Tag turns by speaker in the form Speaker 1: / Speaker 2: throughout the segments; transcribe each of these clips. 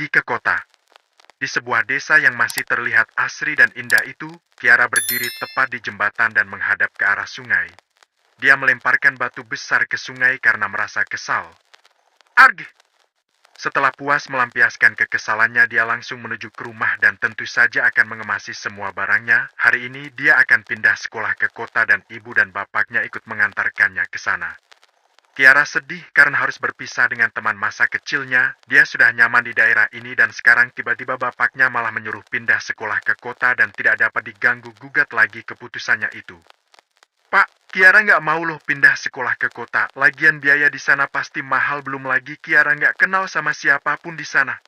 Speaker 1: Pergi ke kota. Di sebuah desa yang masih terlihat asri dan indah itu, Kiara berdiri tepat di jembatan dan menghadap ke arah sungai. Dia melemparkan batu besar ke sungai karena merasa kesal. Arg! Setelah puas melampiaskan kekesalannya, dia langsung menuju ke rumah dan tentu saja akan mengemasi semua barangnya. Hari ini dia akan pindah sekolah ke kota dan ibu dan bapaknya ikut mengantarkannya ke sana. Kiara sedih karena harus berpisah dengan teman masa kecilnya. Dia sudah nyaman di daerah ini dan sekarang tiba-tiba bapaknya malah menyuruh pindah sekolah ke kota dan tidak dapat diganggu-gugat lagi keputusannya itu. Pak, Kiara nggak mau loh pindah sekolah ke kota. Lagian biaya di sana pasti mahal, belum lagi Kiara nggak kenal sama siapapun di sana.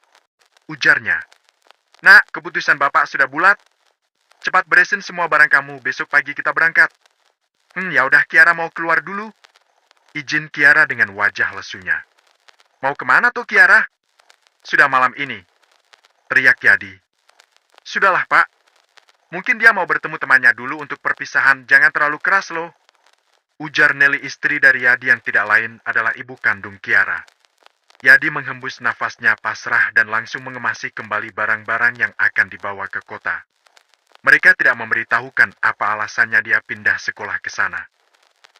Speaker 1: Ujarnya. Nak, keputusan Bapak sudah bulat. Cepat beresin semua barang kamu, besok pagi kita berangkat. Ya udah, Kiara mau keluar dulu. Izin Kiara dengan wajah lesunya. Mau kemana tuh Kiara? Sudah malam ini. Teriak Yadi. Sudahlah Pak. Mungkin dia mau bertemu temannya dulu untuk perpisahan, jangan terlalu keras loh. Ujar Nelly, istri dari Yadi yang tidak lain adalah ibu kandung Kiara. Yadi menghembus nafasnya pasrah dan langsung mengemasi kembali barang-barang yang akan dibawa ke kota. Mereka tidak memberitahukan apa alasannya dia pindah sekolah ke sana.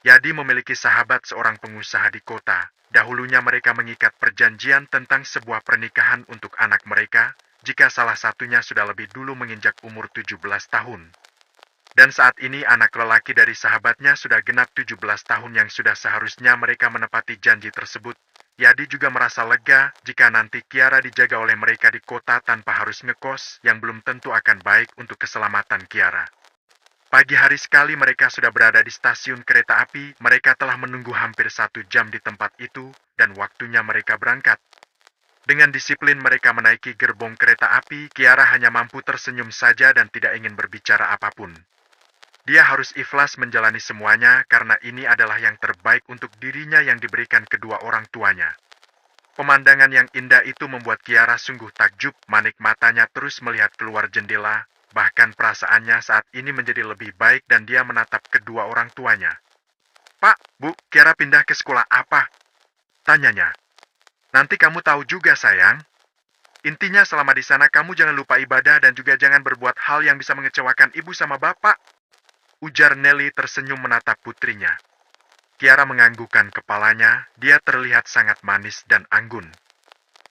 Speaker 1: Yadi memiliki sahabat seorang pengusaha di kota. Dahulunya mereka mengikat perjanjian tentang sebuah pernikahan untuk anak mereka, jika salah satunya sudah lebih dulu menginjak umur 17 tahun. Dan saat ini anak lelaki dari sahabatnya sudah genap 17 tahun yang sudah seharusnya mereka menepati janji tersebut. Yadi juga merasa lega jika nanti Kiara dijaga oleh mereka di kota tanpa harus ngekos yang belum tentu akan baik untuk keselamatan Kiara. Pagi hari sekali mereka sudah berada di stasiun kereta api. Mereka telah menunggu hampir 1 jam di tempat itu dan waktunya mereka berangkat. Dengan disiplin mereka menaiki gerbong kereta api, Kiara hanya mampu tersenyum saja dan tidak ingin berbicara apapun. Dia harus ikhlas menjalani semuanya karena ini adalah yang terbaik untuk dirinya yang diberikan kedua orang tuanya. Pemandangan yang indah itu membuat Kiara sungguh takjub, manik matanya terus melihat keluar jendela, bahkan perasaannya saat ini menjadi lebih baik dan dia menatap kedua orang tuanya. Pak, Bu, Kiara pindah ke sekolah apa? Tanyanya. Nanti kamu tahu juga sayang. Intinya selama di sana kamu jangan lupa ibadah dan juga jangan berbuat hal yang bisa mengecewakan ibu sama bapak. Ujar Nelly tersenyum menatap putrinya. Kiara menganggukkan kepalanya, dia terlihat sangat manis dan anggun.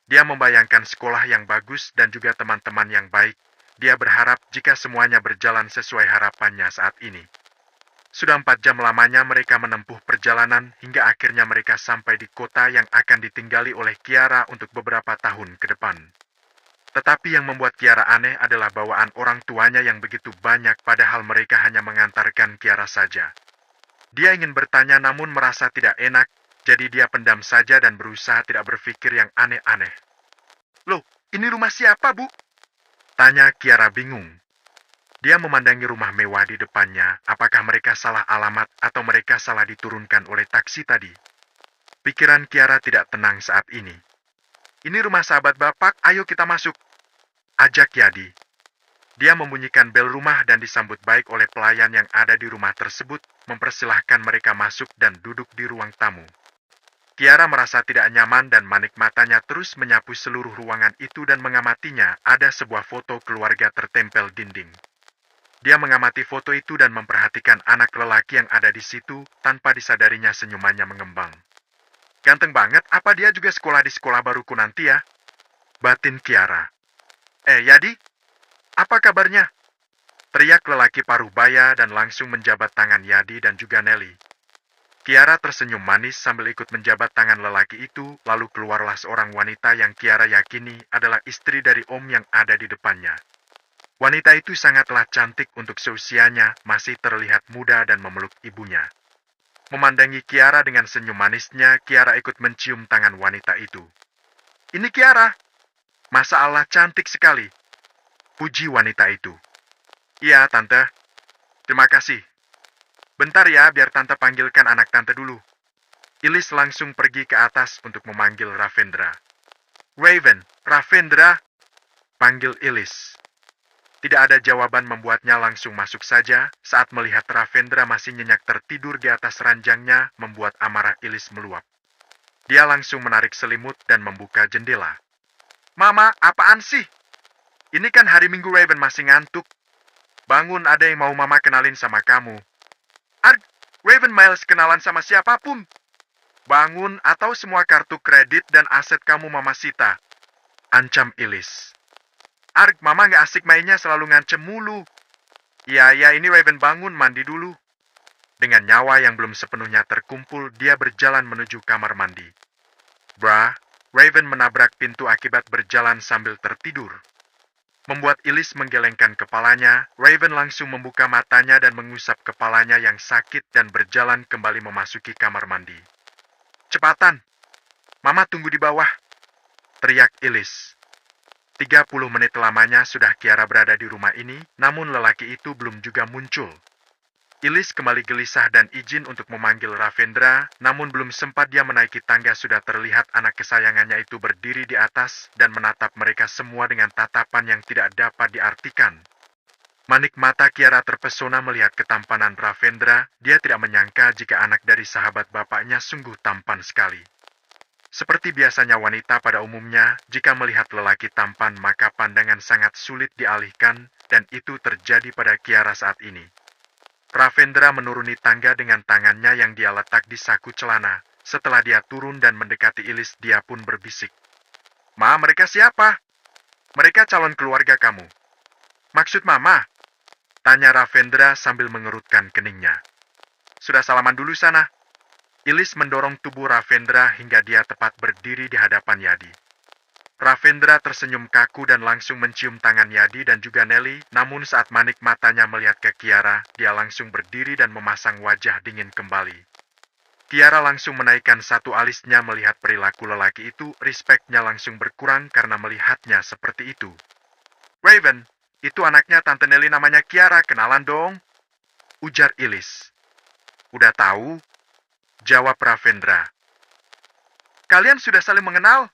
Speaker 1: Dia membayangkan sekolah yang bagus dan juga teman-teman yang baik. Dia berharap jika semuanya berjalan sesuai harapannya saat ini. Sudah 4 jam lamanya mereka menempuh perjalanan hingga akhirnya mereka sampai di kota yang akan ditinggali oleh Kiara untuk beberapa tahun ke depan. Tetapi yang membuat Kiara aneh adalah bawaan orang tuanya yang begitu banyak padahal mereka hanya mengantarkan Kiara saja. Dia ingin bertanya namun merasa tidak enak, jadi dia pendam saja dan berusaha tidak berpikir yang aneh-aneh. Loh, ini rumah siapa, Bu? Tanya Kiara bingung. Dia memandangi rumah mewah di depannya, apakah mereka salah alamat atau mereka salah diturunkan oleh taksi tadi? Pikiran Kiara tidak tenang saat ini. Ini rumah sahabat Bapak, ayo kita masuk. Ajak Yadi. Dia membunyikan bel rumah dan disambut baik oleh pelayan yang ada di rumah tersebut, mempersilahkan mereka masuk dan duduk di ruang tamu. Kiara merasa tidak nyaman dan manik matanya terus menyapu seluruh ruangan itu dan mengamatinya. Ada sebuah foto keluarga tertempel dinding. Dia mengamati foto itu dan memperhatikan anak lelaki yang ada di situ, tanpa disadarinya senyumannya mengembang. Ganteng banget, apa dia juga sekolah di sekolah baruku nanti ya? Batin Kiara. Yadi, apa kabarnya? Teriak lelaki paruh baya dan langsung menjabat tangan Yadi dan juga Nelly. Kiara tersenyum manis sambil ikut menjabat tangan lelaki itu, lalu keluarlah seorang wanita yang Kiara yakini adalah istri dari Om yang ada di depannya. Wanita itu sangatlah cantik untuk seusianya, masih terlihat muda dan memeluk ibunya. Memandangi Kiara dengan senyum manisnya, Kiara ikut mencium tangan wanita itu. Ini Kiara. Masya Allah, cantik sekali. Puji wanita itu. Iya, Tante. Terima kasih. Bentar ya, biar Tante panggilkan anak Tante dulu. Ilis langsung pergi ke atas untuk memanggil Ravendra. Raven, Ravendra, panggil Ilis. Tidak ada jawaban membuatnya langsung masuk saja. Saat melihat Ravendra masih nyenyak tertidur di atas ranjangnya, membuat amarah Ilis meluap. Dia langsung menarik selimut dan membuka jendela. Mama, apaan sih? Ini kan hari Minggu, Raven masih ngantuk. Bangun, ada yang mau Mama kenalin sama kamu. Arg, Raven Miles kenalan sama siapapun. Bangun atau semua kartu kredit dan aset kamu Mama sita. Ancam Ilis. Arg, Mama nggak asik mainnya, selalu ngancem mulu. Ya, ini Raven bangun, mandi dulu. Dengan nyawa yang belum sepenuhnya terkumpul, dia berjalan menuju kamar mandi. Brah, Raven menabrak pintu akibat berjalan sambil tertidur. Membuat Ilis menggelengkan kepalanya, Raven langsung membuka matanya dan mengusap kepalanya yang sakit dan berjalan kembali memasuki kamar mandi. Cepatan, Mama tunggu di bawah, teriak Ilis. 30 menit lamanya sudah Kiara berada di rumah ini, namun lelaki itu belum juga muncul. Ilis kembali gelisah dan izin untuk memanggil Ravendra, namun belum sempat dia menaiki tangga sudah terlihat anak kesayangannya itu berdiri di atas dan menatap mereka semua dengan tatapan yang tidak dapat diartikan. Manik mata Kiara terpesona melihat ketampanan Ravendra, dia tidak menyangka jika anak dari sahabat bapaknya sungguh tampan sekali. Seperti biasanya wanita pada umumnya, jika melihat lelaki tampan maka pandangan sangat sulit dialihkan, dan itu terjadi pada Kiara saat ini. Ravendra menuruni tangga dengan tangannya yang dia letak di saku celana. Setelah dia turun dan mendekati Ilis, dia pun berbisik. Ma, mereka siapa? Mereka calon keluarga kamu. Maksud Mama? Tanya Ravendra sambil mengerutkan keningnya. Sudah salaman dulu sana. Ilis mendorong tubuh Ravendra hingga dia tepat berdiri di hadapan Yadi. Ravendra tersenyum kaku dan langsung mencium tangan Yadi dan juga Nelly, namun saat manik matanya melihat ke Kiara, dia langsung berdiri dan memasang wajah dingin kembali. Kiara langsung menaikkan satu alisnya melihat perilaku lelaki itu, respeknya langsung berkurang karena melihatnya seperti itu. Raven, itu anaknya Tante Nelly namanya Kiara, kenalan dong, ujar Ilis. Udah tahu, jawab Ravendra. Kalian sudah saling mengenal?